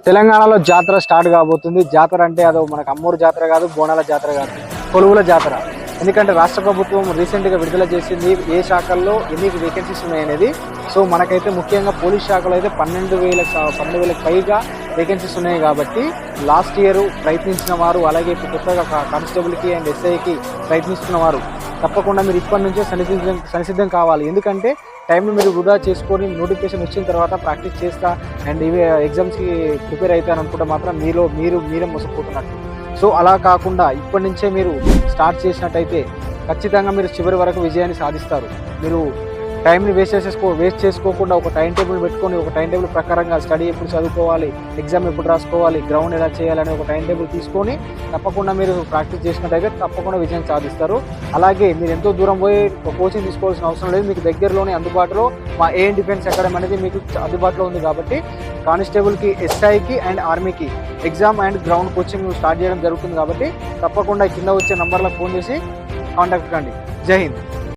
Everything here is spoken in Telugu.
తెలంగాణలో జాతర స్టార్ట్ కాబోతుంది. జాతర అంటే అదో మనకు అమ్మూరు జాతర కాదు, బోనాల జాతర కాదు, కొలువుల జాతర. ఎందుకంటే రాష్ట్ర ప్రభుత్వం రీసెంట్గా విడుదల చేసింది ఏ శాఖల్లో ఎన్ని వేకెన్సీస్ ఉన్నాయనేది. సో మనకైతే ముఖ్యంగా పోలీస్ శాఖలో అయితే 12,000 పైగా వేకెన్సీస్ ఉన్నాయి. కాబట్టి లాస్ట్ ఇయర్ ప్రయత్నించిన వారు, అలాగే ఇప్పుడు కొత్తగా కానిస్టేబుల్కి అండ్ ఎస్ఐకి ప్రయత్నిస్తున్న వారు తప్పకుండా మీరు ఇప్పటి నుంచే సంసిద్ధం కావాలి. ఎందుకంటే టైంని మీరు వృధా చేసుకొని నోటిఫికేషన్ వచ్చిన తర్వాత ప్రాక్టీస్ చేస్తా అండ్ ఇవే ఎగ్జామ్స్కి ప్రిపేర్ అవుతాను అనుకుంటే మాత్రం మీరే మోసపోతున్నట్టు. సో అలా కాకుండా ఇప్పటి నుంచే మీరు స్టార్ట్ చేసినట్టయితే ఖచ్చితంగా మీరు చివరి వరకు విజయాన్ని సాధిస్తారు. మీరు టైంని వేస్ట్ చేసుకోకుండా ఒక టైం టేబుల్ పెట్టుకొని, ఒక టైం టేబుల్ ప్రకారంగా స్టడీ ఎప్పుడు చదువుకోవాలి, ఎగ్జామ్ ఎప్పుడు రాసుకోవాలి, గ్రౌండ్ ఎలా చేయాలని ఒక టైం టేబుల్ తీసుకొని తప్పకుండా మీరు ప్రాక్టీస్ చేసినట్టయితే తప్పకుండా విజయం సాధిస్తారు. అలాగే మీరు ఎంతో దూరం పోయి కోచింగ్ తీసుకోవాల్సిన అవసరం లేదు. మీకు దగ్గరలోనే అందుబాటులో మా ఏఎన్ డిఫెన్స్ అకాడమీ అనేది మీకు అందుబాటులో ఉంది. కాబట్టి కానిస్టేబుల్కి, ఎస్ఐకి అండ్ ఆర్మీకి exam and ground coaching start చేయడం జరుగుతుంది. కాబట్టి తప్పకుండా కింద వచ్చే నంబర్లకు ఫోన్ చేసి కాంటాక్ట్ కండి. జై హింద్.